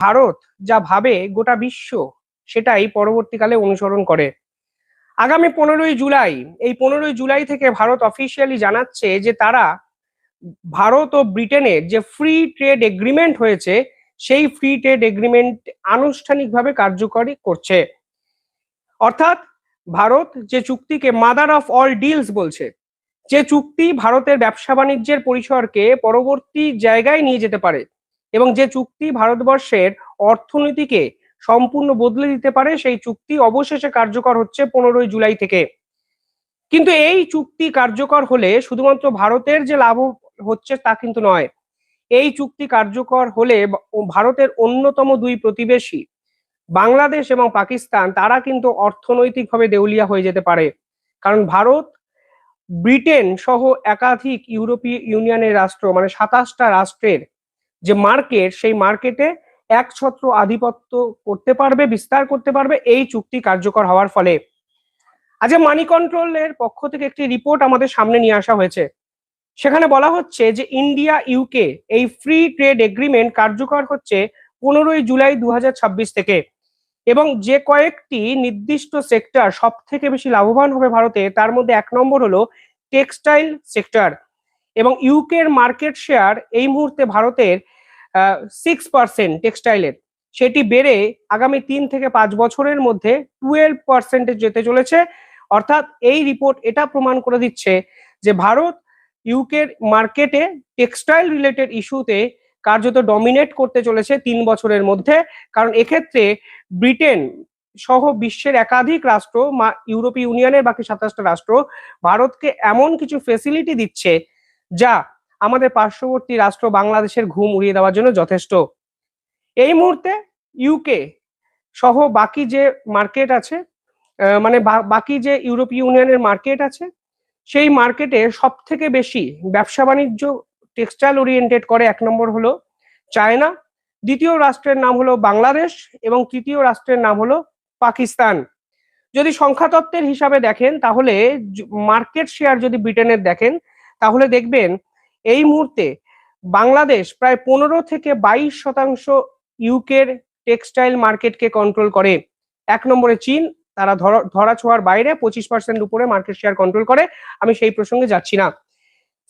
ভারত যা ভাবে গোটা বিশ্ব সেটাই পরবর্তীকালে অনুসরণ করে। আগামী 15ই জুলাই, এই 15ই জুলাই থেকে ভারত অফিসিয়ালি জানাচ্ছে যে তারা ভারত ও ব্রিটেনের যে ফ্রি ট্রেড এগ্রিমেন্ট হয়েছে সেই ফ্রি ট্রেড এগ্রিমেন্ট আনুষ্ঠানিকভাবে কার্যকরী করছে। অর্থাৎ ভারত যে চুক্তিকে মাদার অফ অল ডিলস বলছে, যে চুক্তি ভারতের ব্যবসা বাণিজ্যের পরিসরকে পরবর্তী জায়গায় নিয়ে যেতে পারে এবং যে চুক্তি ভারতবর্ষের অর্থনীতিকে সম্পূর্ণ বদলে দিতে পারে, সেই চুক্তি অবশেষে কার্যকর হচ্ছে 15ই জুলাই থেকে। কিন্তু এই চুক্তি কার্যকর হলে শুধুমাত্র ভারতের যে লাভ হচ্ছে তা কিন্তু নয়। এই চুক্তি কার্যকর হলে ভারতের অন্যতম দুই প্রতিবেশী বাংলাদেশ এবং পাকিস্তান তারা কিন্তু অর্থনৈতিকভাবে দেউলিয়া হয়ে যেতে পারে। কারণ ভারত ব্রিটেন সহ একাধিক ইউরোপীয় ইউনিয়নের রাষ্ট্র মানে 27টা রাষ্ট্রের যে মার্কেট, সেই মার্কেটে একছত্র আধিপত্য করতে পারবে, বিস্তার করতে পারবে এই চুক্তি কার্যকর হওয়ার ফলে। আজ মানি কন্ট্রোলের পক্ষ থেকে একটি রিপোর্ট আমাদের সামনে নিয়ে আসা হয়েছে। সেখানে বলা হচ্ছে যে ইন্ডিয়া ইউকে এই ফ্রি ট্রেড এগ্রিমেন্ট কার্যকর হচ্ছে 15ই জুলাই 2026 থেকে, এবং যে কয়েকটি নির্দিষ্ট সেক্টর সব থেকে বেশি লাভবান হবে ভারতে, তার মধ্যে 1 নম্বর হলো টেক্সটাইল সেক্টর। এবং ইউকের মার্কেট শেয়ার এই মুহূর্তে ভারতের 6% টেক্সটাইলের, সেটি বেড়ে আগামী 3 থেকে 5 বছরের মধ্যে 12% যেতে চলেছে। অর্থাৎ এই রিপোর্ট এটা প্রমাণ করে দিচ্ছে যে ভারত ইউকের মার্কেটে টেক্সটাইল রিলেটেড ইস্যুতে কার্যত ডমিনেট করতে চলেছে 3 বছরের মধ্যে। কারণ এক্ষেত্রে ব্রিটেন সহ বিশ্বের একাধিক রাষ্ট্র, ইউরোপীয় ইউনিয়নের বাকি 27টা রাষ্ট্র ভারতকে এমন কিছু ফেসিলিটি দিচ্ছে যা আমাদের পার্শ্ববর্তী রাষ্ট্র বাংলাদেশের ঘুম উড়িয়ে দেওয়ার জন্য যথেষ্ট। এই মুহূর্তে ইউকে সহ বাকি যে মার্কেট আছে, মানে বাকি যে ইউরোপীয় ইউনিয়নের মার্কেট আছে, সেই মার্কেটে সব থেকে বেশি ব্যবসা বাণিজ্য টেক্সটাইল ওরিয়েন্টেড করে 1 নম্বর হলো চায়না, দ্বিতীয় রাষ্ট্রের নাম হলো বাংলাদেশ এবং তৃতীয় রাষ্ট্রের নাম হলো পাকিস্তান। যদি সংখ্যাতত্ত্বের হিসাবে দেখেন তাহলে মার্কেট শেয়ার যদি ব্রিটেনের দেখেন তাহলে দেখবেন এই মুহূর্তে বাংলাদেশ প্রায় 15 থেকে 22% ইউকের টেক্সটাইল মার্কেটকে কন্ট্রোল করে। 1 নম্বরে চীন, তারা ধরা ছোঁয়ার বাইরে 25% উপরে মার্কেট শেয়ার কন্ট্রোল করে। আমি সেই প্রসঙ্গে যাচ্ছি না।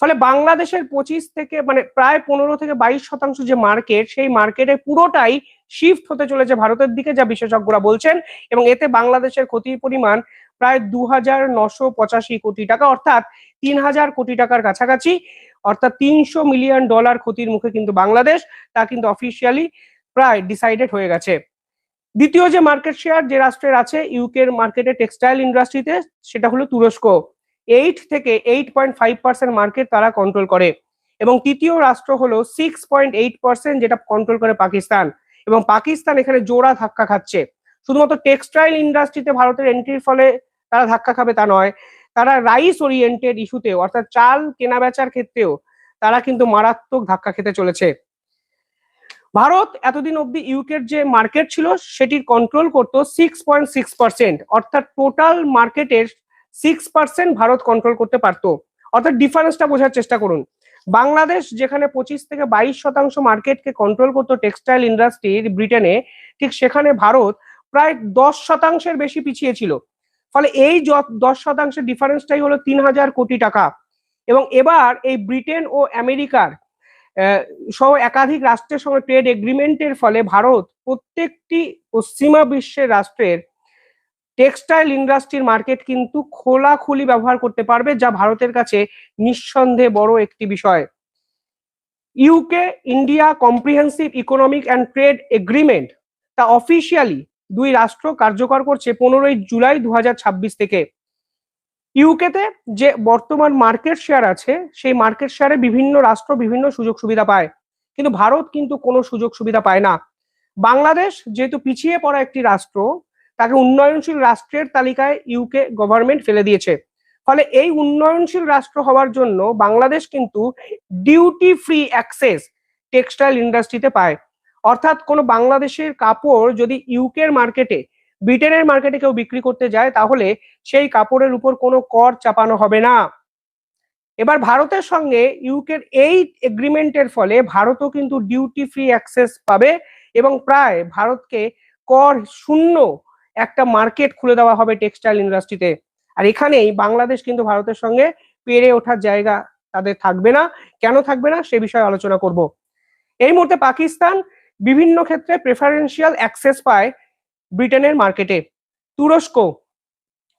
ফলে বাংলাদেশের 25 থেকে মানে প্রায় 15 থেকে 22% যে মার্কেট, সেই মার্কেটে পুরোটাই শিফট হতে চলেছে ভারতের দিকে, যা বিশেষজ্ঞরা বলছেন। এবং এতে বাংলাদেশের ক্ষতির পরিমাণ প্রায় 2985 কোটি টাকা, অর্থাৎ 3000 কোটি টাকার কাছাকাছি, অর্থাৎ $300 মিলিয়ন ক্ষতির মুখে কিন্তু বাংলাদেশ, তা কিন্তু অফিসিয়ালি প্রায় ডিসাইডেড হয়ে গেছে। দ্বিতীয় যে মার্কেট শেয়ার যে রাষ্ট্রের আছে ইউকের মার্কেটে টেক্সটাইল ইন্ডাস্ট্রিতে, সেটা হলো তুরস্ক। 8 থেকে 8.5% মার্কেট তারা কন্ট্রোল করে। এবং তৃতীয় রাষ্ট্র হলো 6.8%, যেটা কন্ট্রোল করে পাকিস্তান। এবং পাকিস্তান এখানে জোড়া ধাক্কা খাচ্ছে। শুধুমাত্র টেক্সটাইল ইন্ডাস্ট্রিতে ভারতের এন্ট্রির ফলে তারা ধাক্কা খাবে তা নয়, তারা রাইস ওরিয়েন্টেড ইস্যুতেও অর্থাৎ চাল কেনা বেচার ক্ষেত্রেও তারা কিন্তু মারাত্মক ধাক্কা খেতে চলেছে। ভারত এতদিন অব্দি ইউকের যে মার্কেট ছিল সেটির কন্ট্রোল করতো 6.6%, অর্থাৎ টোটাল মার্কেটের 6% ভারত কন্ট্রোল করতে পারতো। অর্থাৎ ডিফারেন্সটা বোঝার চেষ্টা করুন। বাংলাদেশ যেখানে 25 থেকে 22% মার্কেটকে কন্ট্রোল করতো টেক্সটাইল ইন্ডাস্ট্রির ব্রিটেনে, ঠিক সেখানে ভারত প্রায় 10% বেশি পিছিয়ে ছিল। ফলে এই 10% ডিফারেন্সটাই হলো 3000 কোটি টাকা। এবং এবার এই ব্রিটেন ও আমেরিকার সহ একাধিক রাষ্ট্রের সঙ্গে ট্রেড এগ্রিমেন্টের ফলে ভারত প্রত্যেকটি পশ্চিমা বিশ্বের রাষ্ট্রের টেক্সটাইল ইন্ডাস্ট্রির মার্কেট কিন্তু খোলাখুলি ব্যবহার করতে পারবে, যা ভারতের কাছে নিঃসন্দেহে বড় একটি বিষয়। UK India comprehensive economic and trade agreement তা অফিসিয়ালি দুই রাষ্ট্র কার্যকর করছে 15ই জুলাই 2026 থেকে। ইউকেতে যে বর্তমান মার্কেট শেয়ার আছে সেই মার্কেট শেয়ারে বিভিন্ন রাষ্ট্র বিভিন্ন সুযোগ সুবিধা পায়, কিন্তু ভারত কিন্তু কোনো সুযোগ সুবিধা পায় না। বাংলাদেশ যেহেতু পিছিয়ে পড়া একটি রাষ্ট্র, তাকে উন্নয়নশীল রাষ্ট্রের তালিকায় ইউকে গভর্নমেন্ট ফেলে দিয়েছে। ফলে এই উন্নয়নশীল রাষ্ট্র হওয়ার জন্য বাংলাদেশ কিন্তু ডিউটি ফ্রি অ্যাক্সেস টেক্সটাইল ইন্ডাস্ট্রিতে পায়। অর্থাৎ কোনো বাংলাদেশের কাপড় যদি ইউকের মার্কেটে, ব্রিটেনের মার্কেটে কেউ বিক্রি করতে যায় তাহলে সেই কাপড়ের উপর কোনো কর চাপানো হবে না। এবার ভারতের সঙ্গে ইউকের এই এগ্রিমেন্টের ফলে ভারতও কিন্তু ডিউটি ফ্রি অ্যাক্সেস পাবে এবং প্রায় ভারতকে কর শূন্য একটা মার্কেট খুলে দেওয়া হবে টেক্সটাইল ইন্ডাস্ট্রিতে। আর এখানেই বাংলাদেশ কিন্তু ভারতের সঙ্গে পেরে ওঠার জায়গা তাদের থাকবে না। কেন থাকবে না সে বিষয়ে আলোচনা করব। এই মুহূর্তে পাকিস্তান বিভিন্ন ক্ষেত্রে প্রেফারেন্সিয়াল অ্যাক্সেস পায় ব্রিটেনের মার্কেটে। তুরস্ক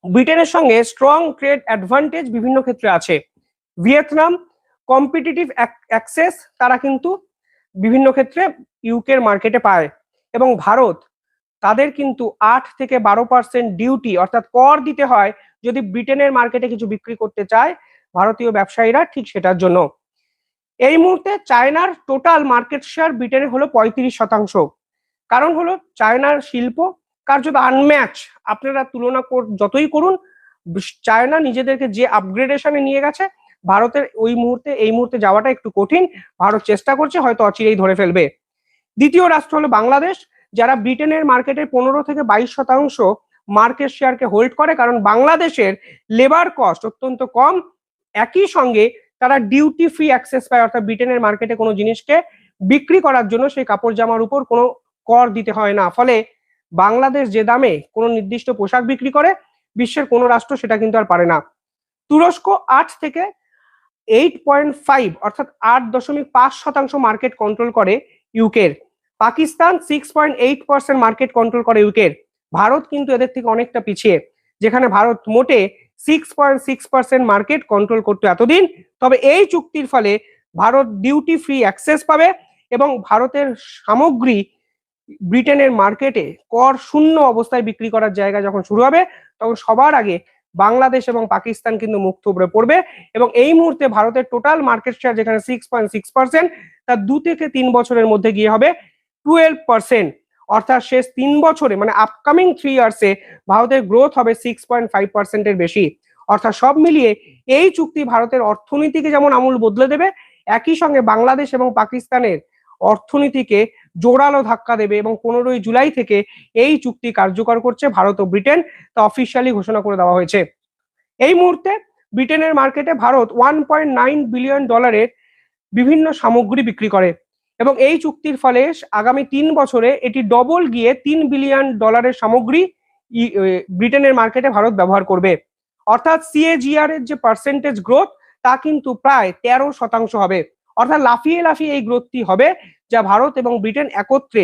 ব্রিটেনের সঙ্গে স্ট্রং ট্রেড অ্যাডভান্টেজ বিভিন্ন ক্ষেত্রে আছে। ভিয়েতনাম কম্পিটিটিভ অ্যাক্সেস তারা কিন্তু বিভিন্ন ক্ষেত্রে ইউকের মার্কেটে পায়। এবং ভারত তাদের কিন্তু 8 থেকে 12% ডিউটি অর্থাৎ কর দিতে হয় যদি ব্রিটেনের মার্কেটে কিছু বিক্রি করতে চায় ভারতীয় ব্যবসায়ীরা, ঠিক সেটার জন্য। এই মুহূর্তে চায়নার টোটাল মার্কেট শেয়ার ব্রিটেনে হলো 35%। কারণ হলো চায়নার শিল্প কার্যত আনম্যাচ। আপনারা তুলনা যতই করুন, চায়না নিজেদেরকে যে আপগ্রেডেশনে নিয়ে গেছে ভারতের এই মুহূর্তে যাওয়াটা একটু কঠিন। ভারত চেষ্টা করছে, হয়তো অচিরেই ধরে ফেলবে। দ্বিতীয় রাষ্ট্র হলো বাংলাদেশ, যারা ব্রিটেনের মার্কেটে 15 থেকে 22% মার্কেট শেয়ারকে হোল্ড করে, কারণ বাংলাদেশের লেবার কস্ট অত্যন্ত কম। একই সঙ্গে তারা ডিউটি ফ্রি অ্যাক্সেস পায়, অর্থাৎ ব্রিটেনের মার্কেটে কোনো জিনিসকে বিক্রি করার জন্য সেই কাপড় জামার উপর কোনো কর দিতে হয় না। ফলে বাংলাদেশ যে দামে কোনো নির্দিষ্ট পোশাক বিক্রি করে বিশ্বের কোনো রাষ্ট্র সেটা কিন্তু আর পারে না। তুরস্ক 8 থেকে 8.5 অর্থাৎ 8.5% মার্কেট কন্ট্রোল করে ইউকের। পাকিস্তান 6.8% মার্কেট কন্ট্রোল করে ইউকের। ভারত কিন্তু এদের থেকে অনেকটা পিছিয়ে, যেখানে ভারত মোটে 6.6% মার্কেট কন্ট্রোল করতো এতদিন। তবে এই চুক্তির ফলে ভারত ডিউটি ফ্রি অ্যাক্সেস পাবে এবং ভারতের সামগ্রী ব্রিটেনের মার্কেটে কর শূন্য অবস্থায় বিক্রি করার জায়গা যখন শুরু হবে তখন সবার আগে বাংলাদেশ এবং পাকিস্তান কিন্তু মুখ থুবড়ে পড়বে। এবং এই মুহূর্তে ভারতের টোটাল মার্কেট শেয়ার যেখানে 6.6%, তার 2 থেকে 3 বছরের মধ্যে গিয়ে হবে 12%। অর্থাৎ শেষ 3 বছরে মানে আপকামিং 3 ইয়ার্সে ভারতের গ্রোথ হবে 6.5%-এর বেশি। অর্থাৎ সব মিলিয়ে এই চুক্তি ভারতের অর্থনীতিকে যেমন আমূল বদলে দেবে, একই সঙ্গে বাংলাদেশ এবং পাকিস্তানের অর্থনীতিকে জোরালো ধাক্কা দেবে। এবং 15ই জুলাই থেকে এই চুক্তি কার্যকর করছে ভারত ও ব্রিটেন, তা অফিসিয়ালি ঘোষণা করে দেওয়া হয়েছে। এই মুহূর্তে ব্রিটেনের মার্কেটে ভারত $1.9 বিলিয়ন বিভিন্ন সামগ্রী বিক্রি করে এবং এই চুক্তির ফলে আগামী 3 বছরে এটি ডবল গিয়ে $3 বিলিয়ন সামগ্রী ব্রিটেনের মার্কেটে ভারত ব্যবহার করবে। অর্থাৎ সিএজিআর এর যে পার্সেন্টেজ গ্রোথ তা কিন্তু প্রায় 13% হবে। অর্থাৎ লাফিয়ে লাফিয়ে এই গ্রোথটি হবে, যা ভারত এবং ব্রিটেন একত্রে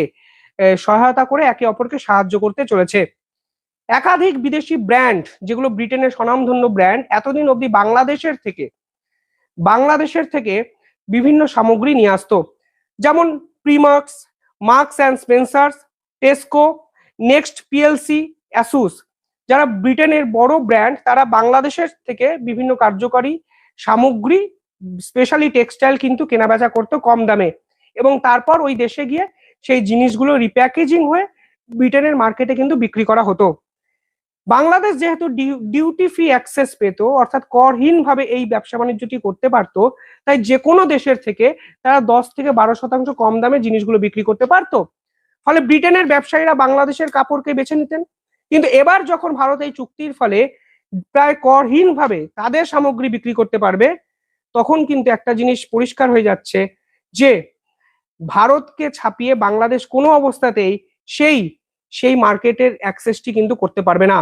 সহায়তা করে একে অপরকে সাহায্য করতে চলেছে। একাধিক বিদেশি ব্র্যান্ড, যেগুলো ব্রিটেনের স্বনামধন্য ব্র্যান্ড, এতদিন অবধি বাংলাদেশের থেকে বিভিন্ন সামগ্রী নিয়ে আসতো, যেমন Primark, Marks and Spencer's, Tesco, Next PLC, Asus. যারা ব্রিটেনের বড় ব্র্যান্ড তারা বাংলাদেশের থেকে বিভিন্ন কার্যকরী সামগ্রী স্পেশালি টেক্সটাইল কিন্তু কেনাবেচা করতো কম দামে এবং তারপর ওই দেশে গিয়ে সেই জিনিসগুলো রিপ্যাকেজিং হয়ে ব্রিটেনের মার্কেটে কিন্তু বিক্রি করা হতো। বাংলাদেশ যেহেতু ডিউটি ফ্রি অ্যাক্সেস পেত, অর্থাৎ করহীন ভাবে এই ব্যবসা বাণিজ্যটি করতে পারতো, তাই যে কোনো দেশের থেকে তারা 10 থেকে 12% কম দামে জিনিসগুলো বিক্রি করতে পারতো। ফলে ব্রিটেনের ব্যবসায়ীরা বাংলাদেশের কাপড়কে বেছে নিতেন। কিন্তু এবার যখন ভারত এই চুক্তির ফলে প্রায় করহীন ভাবে তাদের সামগ্রী বিক্রি করতে পারবে, তখন কিন্তু একটা জিনিস পরিষ্কার হয়ে যাচ্ছে যে ভারতকে ছাপিয়ে বাংলাদেশ কোনো অবস্থাতেই সেই মার্কেটের অ্যাক্সেসটি কিন্তু করতে পারবে না।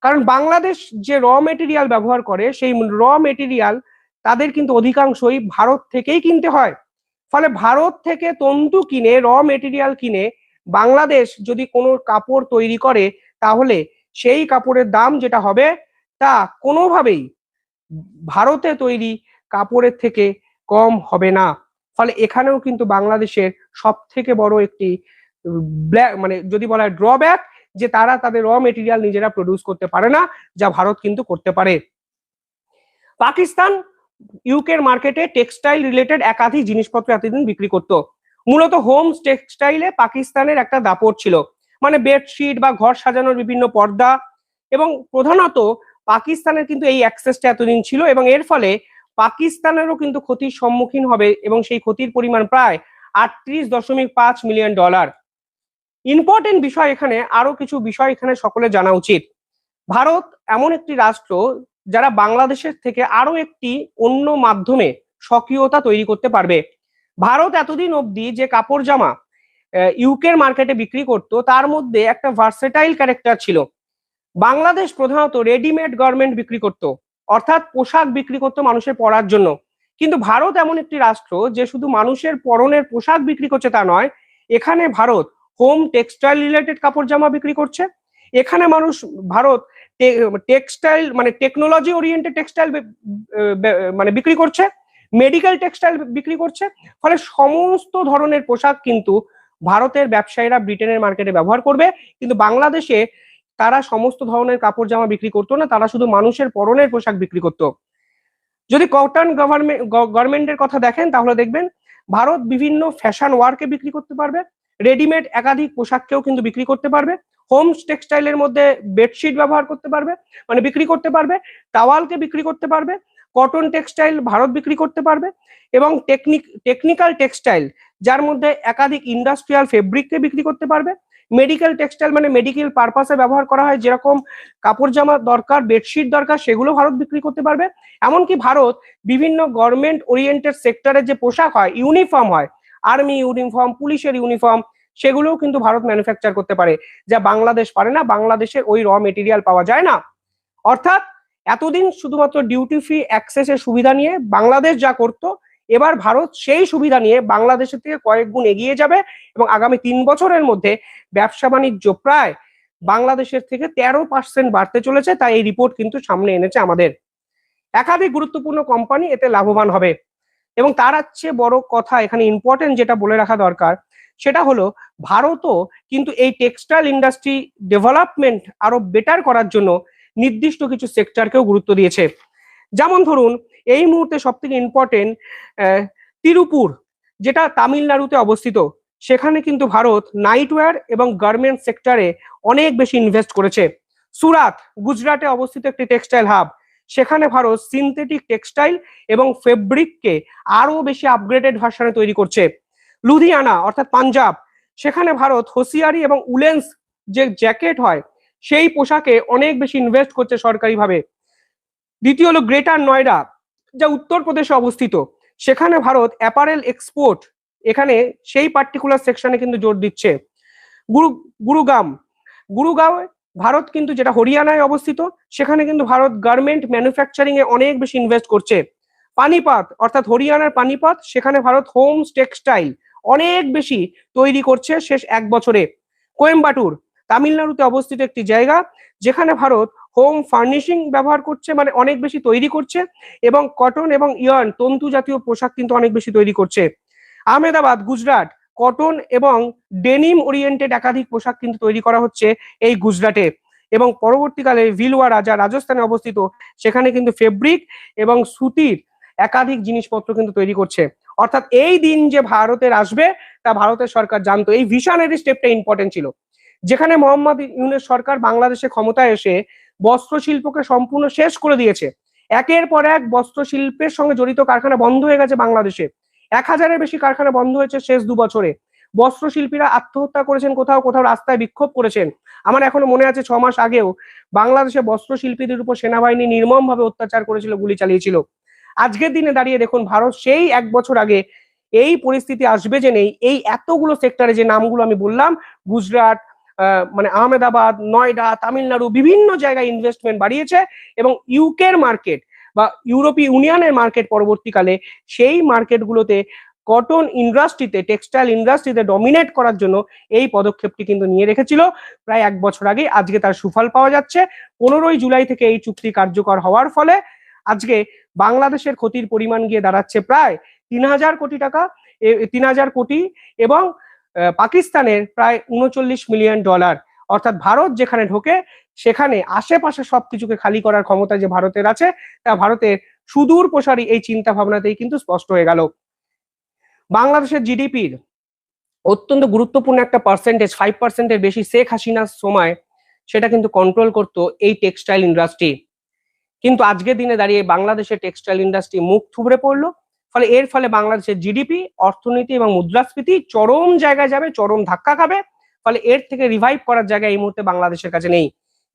কারণ বাংলাদেশ যে র মেটেরিয়াল ব্যবহার করে সেই র মেটেরিয়াল তাদের কিন্তু অধিকাংশই ভারত থেকেই কিনতে হয়। ফলে ভারত থেকে তন্তু কিনে, র মেটেরিয়াল কিনে বাংলাদেশ যদি কোনো কাপড় তৈরি করে, তাহলে সেই কাপড়ের দাম যেটা হবে তা কোনোভাবেই ভারতে তৈরি কাপড়ের থেকে কম হবে না। ফলে এখানেও কিন্তু বাংলাদেশের সব থেকে বড় একটি মানে যদি বলা হয় ড্রব্যাক, যে তারা তাদের র মেটেরিয়াল নিজেরা প্রডিউস করতে পারে না, যা ভারত কিন্তু করতে পারে। পাকিস্তান ইউকের মার্কেটে টেক্সটাইল রিলেটেড একাধিক জিনিসপত্র এতদিন বিক্রি করত। মূলত হোম টেক্সটাইলে পাকিস্তানের একটা দাপট ছিল, মানে বেডশিট বা ঘর সাজানোর বিভিন্ন পর্দা, এবং প্রধানত পাকিস্তানের কিন্তু এই অ্যাক্সেসটা এতদিন ছিল এবং এর ফলে পাকিস্তানেরও কিন্তু ক্ষতির সম্মুখীন হবে এবং সেই ক্ষতির পরিমাণ প্রায় $38.5 মিলিয়ন। ইম্পর্টেন্ট বিষয় এখানে, আরো কিছু বিষয় এখানে সকলে জানা উচিত। ভারত এমন একটি রাষ্ট্র যারা বাংলাদেশের থেকে আরো একটি অন্য মাধ্যমে স্বকীয়তা তৈরি করতে পারবে। ভারত এতদিন অবধি যে কাপড় জামা ইউকের মার্কেটে বিক্রি করতো, তার মধ্যে একটা ভার্সেটাইল ক্যারেক্টার ছিল। বাংলাদেশ প্রধানত রেডিমেড গার্মেন্ট বিক্রি করত, অর্থাৎ পোশাক বিক্রি করতো মানুষের পরার জন্য। কিন্তু ভারত এমন একটি রাষ্ট্র যে শুধু মানুষের পরনের পোশাক বিক্রি করছে তা নয়, এখানে ভারত হোম টেক্সটাইল রিলেটেড কাপড় জামা বিক্রি করছে। এখানে ভারত টেক্সটাইল মানে টেকনোলজি ওরিয়েন্টেড টেক্সটাইল মানে বিক্রি করছে, মেডিকেল টেক্সটাইল বিক্রি করছে। ফলে সমস্ত ধরনের পোশাক কিন্তু ভারতের ব্যবসায়ীরা ব্রিটেনের মার্কেটে ব্যবহার করবে, কিন্তু বাংলাদেশে তারা সমস্ত ধরনের কাপড় জামা বিক্রি করতো না, তারা শুধু মানুষের পরনের পোশাক বিক্রি করতো। যদি কটন গার্মেন্টের কথা দেখেন তাহলে দেখবেন ভারত বিভিন্ন ফ্যাশন ওয়ার্কে বিক্রি করতে পারবে, রেডিমেড একাধিক পোশাককেও কিন্তু বিক্রি করতে পারবে, হোম টেক্সটাইলের মধ্যে বেডশিট ব্যবহার করতে পারবে মানে বিক্রি করতে পারবে, টাওয়ালকে বিক্রি করতে পারবে, কটন টেক্সটাইল ভারত বিক্রি করতে পারবে, এবং টেকনিক্যাল টেক্সটাইল যার মধ্যে একাধিক ইন্ডাস্ট্রিয়াল ফেব্রিককে বিক্রি করতে পারবে, মেডিকেল টেক্সটাইল মানে মেডিকেল পারপাসে ব্যবহার করা হয়, যেরকম কাপড় জামা দরকার, বেডশিট দরকার, সেগুলো ভারত বিক্রি করতে পারবে। এমনকি ভারত বিভিন্ন গভর্নমেন্ট ওরিয়েন্টেড সেক্টরের যে পোশাক হয়, ইউনিফর্ম হয়, আর্মি ইউনিফর্ম, পুলিশের ইউনিফর্ম, সেগুলোও কিন্তু ভারত ম্যানুফ্যাকচার করতে পারে, যা বাংলাদেশ পারে না, বাংলাদেশের ওই র মেটেরিয়াল পাওয়া যায় না। অর্থাৎ এতদিন শুধুমাত্র ডিউটি ফ্রি অ্যাক্সেসের সুবিধা নিয়ে বাংলাদেশ যা করত, এবার ভারত সেই সুবিধা নিয়ে বাংলাদেশের থেকে কয়েক গুণ এগিয়ে যাবে, এবং আগামী 3 বছরের মধ্যে ব্যবসা বাণিজ্য প্রায় বাংলাদেশের থেকে 13% বাড়তে চলেছে। তাই এই রিপোর্ট কিন্তু সামনে এনেছে আমাদের। একাধিক গুরুত্বপূর্ণ কোম্পানি এতে লাভবান হবে, এবং তার চেয়ে বড় কথা এখানে ইম্পর্টেন্ট যেটা বলে রাখা দরকার, সেটা হলো ভারতও কিন্তু এই টেক্সটাইল ইন্ডাস্ট্রি ডেভেলপমেন্ট আরো বেটার করার জন্য নির্দিষ্ট কিছু সেক্টরকেও গুরুত্ব দিয়েছে। যেমন ধরুন এই মুহূর্তে সব থেকে ইম্পর্টেন্ট তিরুপুর, যেটা তামিলনাড়ুতে অবস্থিত, সেখানে কিন্তু ভারত নাইটওয়্যার এবং গার্মেন্ট সেক্টরে অনেক বেশি ইনভেস্ট করেছে। সুরাত গুজরাটে অবস্থিত একটি টেক্সটাইল হাব, সেখানে ভারত সিনথেটিক টেক্সটাইল এবং ফেব্রিককে আরো বেশি আপগ্রেডেড ভার্সনে তৈরি করছে। লুধিয়ানা অর্থাৎ পাঞ্জাব, সেখানে ভারত হোসিয়ারি এবং উলেন্স যে জ্যাকেট হয় সেই পোশাকে অনেক বেশি ইনভেস্ট করছে সরকারিভাবে। দ্বিতীয় হলো গ্রেটার নয়ডা, যা উত্তরপ্রদেশে অবস্থিত, সেখানে ভারত অ্যাপারেল এক্সপোর্ট এখানে সেই পার্টিকুলার সেকশনে কিন্তু জোর দিচ্ছে। গুরুগাম গুরুগাঁও ভারত কিন্তু যেটা হরিয়ানায় অবস্থিত, সেখানে কিন্তু ভারত গার্মেন্ট ম্যানুফ্যাকচারিং এ অনেক বেশি ইনভেস্ট করছে। পানিপাত অর্থাৎ হরিয়ানার পানিপাত, সেখানে ভারত হোম টেক্সটাইল অনেক বেশি তৈরি করছে শেষ 1 বছরে। কোয়েম্বাটুর তামিলনাড়ুতে অবস্থিত একটি জায়গা, যেখানে ভারত হোম ফার্নিশিং ব্যবহার করছে মানে অনেক বেশি তৈরি করছে, এবং কটন এবং ইয়ার্ন তন্তু জাতীয় পোশাক কিন্তু অনেক বেশি তৈরি করছে। আহমেদাবাদ গুজরাট, কটন এবং ডেনিম ওরিয়েন্টেড একাধিক পোশাক কিন্তু তৈরি করা হচ্ছে এই গুজরাটে, এবং পরবর্তীকালে ভিলওয়ারা যা রাজস্থানে অবস্থিত, সেখানে কিন্তু ফেব্রিক এবং সুতির একাধিক জিনিসপত্র কিন্তু তৈরি করছে। অর্থাৎ এই দিন যে ভারতের আসবে তা ভারতের সরকার জানতো। এই ভিশনারি স্টেপটা ইম্পর্টেন্ট ছিল, যেখানে মোহাম্মদ ইউনূস সরকার বাংলাদেশে ক্ষমতায় এসে বস্ত্র শিল্পকে সম্পূর্ণ শেষ করে দিয়েছে। একের পর এক বস্ত্র শিল্পের সঙ্গে জড়িত কারখানা বন্ধ হয়ে গেছে বাংলাদেশে। 1000-এর বেশি কারখানা বন্ধ হয়েছে শেষ 2 বছরে। বস্ত্র শিল্পীরা আত্মহত্যা করেছেন, কোথাও কোথাও রাস্তায় বিক্ষোভ করেছেন। আমার এখনো মনে আছে 6 মাস আগেও বাংলাদেশে বস্ত্র শিল্পীদের উপর সেনাবাহিনী নির্মমভাবে অত্যাচার করেছিল, গুলি চালিয়েছিল। আজকের দিনে দাঁড়িয়ে দেখুন ভারত সেই 1 বছর আগে এই পরিস্থিতি আসবে যে নেই, এই এতগুলো সেক্টরে যে নামগুলো আমি বললাম, গুজরাট মানে আহমেদাবাদ, নয়ডা, তামিলনাড়ু, বিভিন্ন জায়গায় ইনভেস্টমেন্ট বাড়িয়েছে, এবং ইউকের মার্কেট বা ইউরোপীয় ইউনিয়নের মার্কেট পরবর্তীকালে সেই মার্কেটগুলোতে কটন ইন্ডাস্ট্রিতে, টেক্সটাইল ইন্ডাস্ট্রিতে ডমিনেট করার জন্য এই পদক্ষেপটি কিন্তু নিয়ে রেখেছিল প্রায় 1 বছর আগে। আজকে তার সুফল পাওয়া যাচ্ছে। 15ই জুলাই থেকে এই চুক্তি কার্যকর হওয়ার ফলে আজকে বাংলাদেশের ক্ষতির পরিমাণ গিয়ে দাঁড়াচ্ছে প্রায় 3000 কোটি টাকা, 3000 কোটি, এবং পাকিস্তানের প্রায় $39 মিলিয়ন। অর্থাৎ ভারত যেখানে ঢোকে সেখানে আশেপাশে সবকিছুকে খালি করার ক্ষমতা যে ভারতের আছে, তা ভারতের সুদূর প্রসারী এই চিন্তা ভাবনাতেই কিন্তু স্পষ্ট হয়ে গেল। বাংলাদেশের জিডিপির অত্যন্ত গুরুত্বপূর্ণ একটা পার্সেন্টেজ, 5%-এর বেশি শেখ হাসিনার সময় সেটা কিন্তু কন্ট্রোল করতো এই টেক্সটাইল ইন্ডাস্ট্রি। কিন্তু আজকের দিনে দাঁড়িয়ে বাংলাদেশের টেক্সটাইল ইন্ডাস্ট্রি মুখ থুবড়ে পড়লো। ফলে এর ফলে বাংলাদেশের জিডিপি, অর্থনীতি এবং মুদ্রাস্ফীতি চরম জায়গায় যাবে, চরম ধাক্কা খাবে। ফলে এর থেকে রিভাইভ করার জায়গা এই মুহূর্তে বাংলাদেশের কাছে নেই।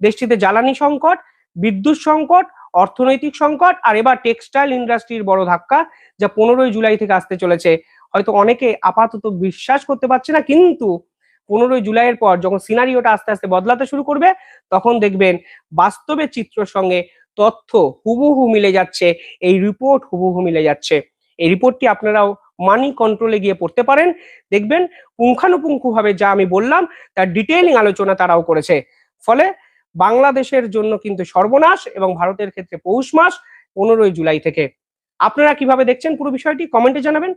দেশটিতে জ্বালানি সংকট, বিদ্যুৎ সংকট, অর্থনৈতিক সংকট, আর এবার টেক্সটাইল ইন্ডাস্ট্রির বড় ধাক্কা, যা 15ই জুলাই থেকে আসতে চলেছে। হয়তো অনেকে আপাতত বিশ্বাস করতে পারছে না, কিন্তু 15ই জুলাইয়ের পর যখন সিনারিওটা আস্তে আস্তে বদলাতে শুরু করবে, তখন দেখবেন বাস্তবের চিত্রের সঙ্গে তথ্য হুবহু মিলে যাচ্ছে, এই রিপোর্ট হুবহু মিলে যাচ্ছে। এই রিপোর্টটি আপনারাও মানি কন্ট্রোলে গিয়ে পড়তে পারেন, দেখবেন পুঙ্খানুপুঙ্খভাবে যা আমি বললাম তার ডিটেইলিং আলোচনা তারাও করেছে। ফলে বাংলাদেশের জন্য কিন্তু সর্বনাশ, এবং ভারতের ক্ষেত্রে পৌষ মাস 15ই জুলাই থেকে। আপনারা কিভাবে দেখছেন পুরো বিষয়টি কমেন্টে জানাবেন।